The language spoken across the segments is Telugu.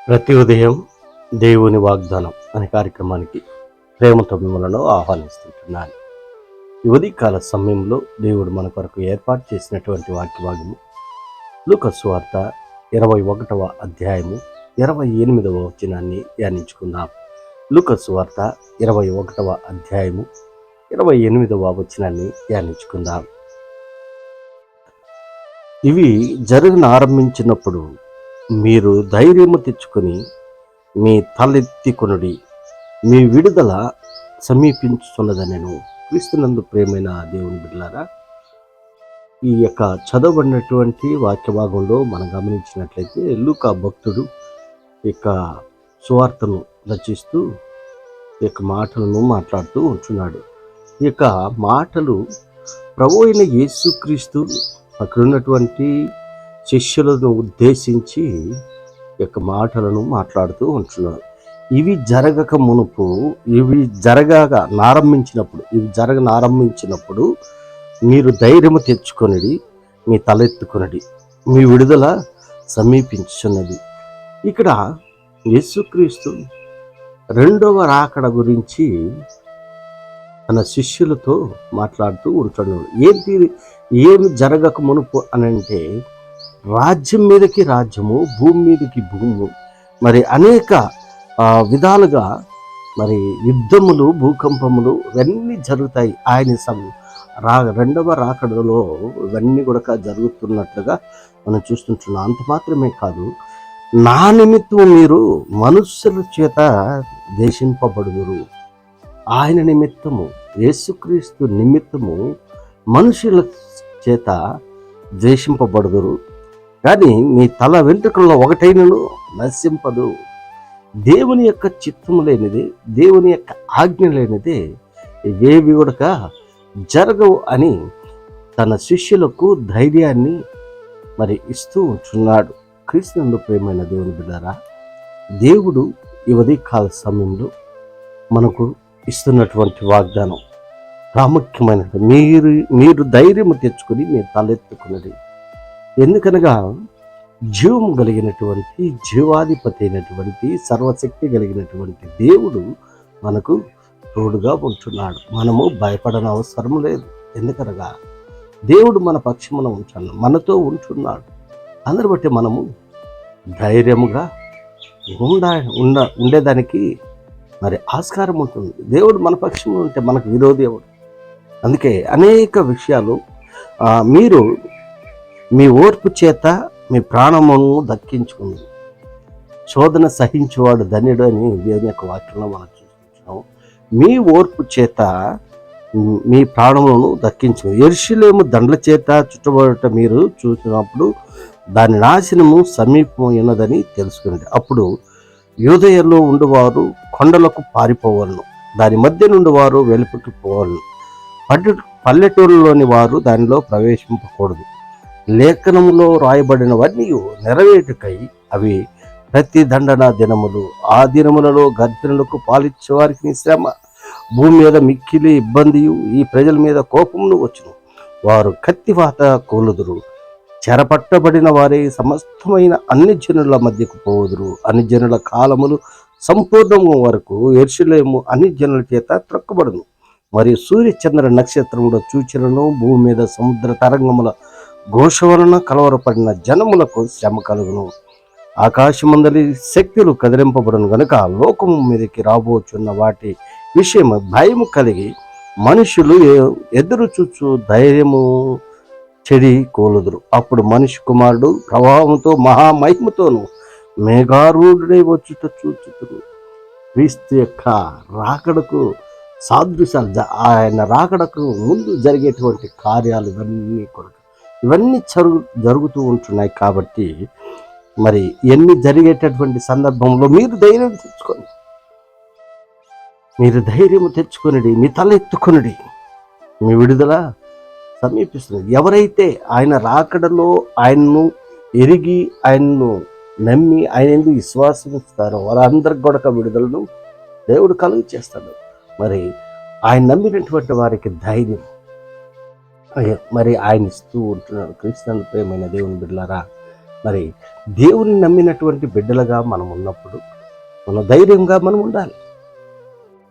ప్రతి ఉదయం దేవుని వాగ్దానం అనే కార్యక్రమానికి ప్రేమతో మిమ్మల్ని ఆహ్వానిస్తుంటున్నాను. ఈ ఉదయకాల సమయంలో దేవుడు మన కొరకు ఏర్పాటు చేసినటువంటి వాక్య భాగము లూకా సువార్త 21వ అధ్యాయము 28వ వచనాన్ని ధ్యానించుకుందాం. లూకా సువార్త 21వ అధ్యాయము 28వ వచనాన్ని ధ్యానించుకుందాం. ఇవి జరగన ఆరంభించినప్పుడు మీరు ధైర్యము తెచ్చుకొని మీ తలెత్తికొనుడి, మీ విడుదల సమీపించుతున్నదనెను. క్రీస్తునందు ప్రేమైన దేవుని బిడ్డలారా, ఈ యొక్క చదవబడినటువంటి వాక్య భాగంలో మనం గమనించినట్లయితే లూకా భక్తుడు యొక్క సువార్తను రచిస్తూ ఈ యొక్క మాటలను మాట్లాడుతూ ఉంటున్నాడు. ఈ యొక్క మాటలు ప్రభు అయిన యేసుక్రీస్తు అక్కడ ఉన్నటువంటి శిష్యులను ఉద్దేశించి యొక్క మాటలను మాట్లాడుతూ ఉంటున్నారు. ఇవి జరగక మునుపు, ఇవి జరగనారంభించినప్పుడు మీరు ధైర్యము తెచ్చుకొనిడి, మీ తలెత్తుకొనిడి, మీ విడుదల సమీపించున్నది. ఇక్కడ యేసుక్రీస్తు రెండవ రాకడ గురించి తన శిష్యులతో మాట్లాడుతూ ఉంటున్నాడు. ఏమి జరగక మునుపు అనంటే, రాజ్యం మీదకి రాజ్యము, భూమి మీదకి భూము, మరి అనేక విధాలుగా మరి యుద్ధములు, భూకంపములు ఇవన్నీ జరుగుతాయి. ఆయన రెండవ రాకడలో ఇవన్నీ కూడా జరుగుతున్నట్లుగా మనం చూస్తుంటున్నాం. అంత మాత్రమే కాదు, నా నిమిత్తం మీరు మనుష్యుల చేత దేశింపబడుదురు. ఆయన నిమిత్తము, యేసుక్రీస్తు నిమిత్తము మనుషుల చేత ద్వేషింపబడుదురు, కానీ మీ తల వెంట్రుకల్లో ఒకటైనను నశింపదు. దేవుని యొక్క చిత్తము లేనిది, దేవుని యొక్క ఆజ్ఞ లేనిదే ఏవి కూడా జరగవు అని తన శిష్యులకు ధైర్యాన్ని మరి ఇస్తూ ఉంటున్నాడు. క్రీస్తునందు ప్రేమైన దేవుని బిడ్డలారా, దేవుడు ఈ ఉదయకాల సమయంలో మనకు ఇస్తున్నటువంటి వాగ్దానం ప్రాముఖ్యమైనది. మీరు ధైర్యము తెచ్చుకొని మీరు తలెత్తుకున్నది. ఎందుకనగా జీవం కలిగినటువంటి, జీవాధిపతి అయినటువంటి, సర్వశక్తి కలిగినటువంటి దేవుడు మనకు తోడుగా ఉంటున్నాడు. మనము భయపడన అవసరం లేదు. ఎందుకనగా దేవుడు మన పక్షమున ఉంటున్నాడు, మనతో ఉంటున్నాడు. అందరి బట్టి మనము ధైర్యముగా ఉండేదానికి మరి ఆస్కారం ఉంటుంది. దేవుడు మన పక్షంలో ఉంటే మనకు విరోధి ఎవడు? అందుకే అనేక విషయాలు మీరు మీ ఓర్పు చేత మీ ప్రాణమును దక్కించుకుంది. శోధన సహించేవాడు ధన్యుడు అని దేవుని యొక్క వాక్యంలో మనం చూస్తున్నాం. మీ ఓర్పు చేత మీ ప్రాణములను దక్కించుకుంది. యెరూషలేము దండ్ల చేత చుట్టబడట మీరు చూసినప్పుడు దాని నాశనము సమీపమైనదని తెలుసుకుంది. అప్పుడు యూదయలో ఉండువారు కొండలకు పారిపోవలను, దాని మధ్య నుండి వారు వెలుపలికి పోవలను, పల్లెటూరులోని వారు దానిలో ప్రవేశింపకూడదు. లేఖనములో రాయబడినవన్నీ నెరవేటుకై అవి ప్రతి దండన దినములు. ఆ దినములలో గర్భిణులకు పాలిచ్చే వారికి శ్రమ, భూమి మీద మిక్కిలి ఇబ్బందియు, ఈ ప్రజల మీద కోపమును వచ్చును. వారు కత్తివాత కూలుదురు. చెరపట్టబడిన వారే సమస్తమైన అన్ని జనుల మధ్యకు పోవుదురు. అన్ని జనుల కాలములు సంపూర్ణము వరకు యెరూషలేము అన్ని జనుల చేత త్రక్కబడును. మరియు సూర్య చంద్ర నక్షత్రముల సూచనను, భూమి మీద సముద్ర తరంగముల ఘోష వలన కలవరపడిన జనములకు శ్రమ కలుగును. ఆకాశమందలి శక్తులు కదిలింపబడును గనుక లోకము మీదకి రాబోచున్న వాటి విషయం భయము కలిగి మనుషులు ఎదురు చూచు ధైర్యము చెడి కోలుదురు. అప్పుడు మనిషి కుమారుడు ప్రభావంతో మహామహిమతోను మేఘారూఢుడై వచ్చుట చూచుతురు. క్రీస్తు యొక్క రాకడకు సాదృశ్యాలు, ఆయన రాకడకు ముందు జరిగేటువంటి కార్యాలు ఇవన్నీ జరుగుతూ ఉంటున్నాయి. కాబట్టి మరి ఎన్ని జరిగేటటువంటి సందర్భంలో మీరు ధైర్యం తెచ్చుకొనిడి, మీ తల ఎత్తుకొనిడి, మీ విడుదల సమీపిస్తున్నది. ఎవరైతే ఆయన రాకడలో ఆయన్ను ఎరిగి, ఆయన్ను నమ్మి, ఆయన ఎందుకు విశ్వాసం ఇస్తారో వారందరికి కూడా విడుదలను దేవుడు కలుగు చేస్తాడు. మరి ఆయన నమ్మినటువంటి వారికి ధైర్యం మరి ఆయన ఇస్తూ ఉంటున్నాడు. క్రీస్తునందు ప్రేమైన దేవుని బిడ్డలారా, మరి దేవుని నమ్మినటువంటి బిడ్డలుగా మనం ఉన్నప్పుడు మన ధైర్యంగా మనం ఉండాలి,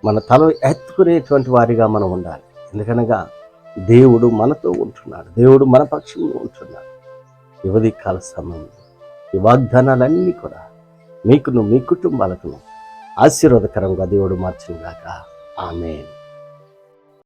మన తల ఎత్తుకునేటువంటి వారిగా మనం ఉండాలి. ఎందుకనగా దేవుడు మనతో ఉంటున్నాడు, దేవుడు మన పక్షంలో ఉంటున్నాడు. యువతి కాల సమయంలో ఈ వాగ్దానాలన్నీ కూడా మీకును మీ కుటుంబాలకును ఆశీర్వాదకరంగా దేవుడు మార్చునుగాక. ఆమేన్.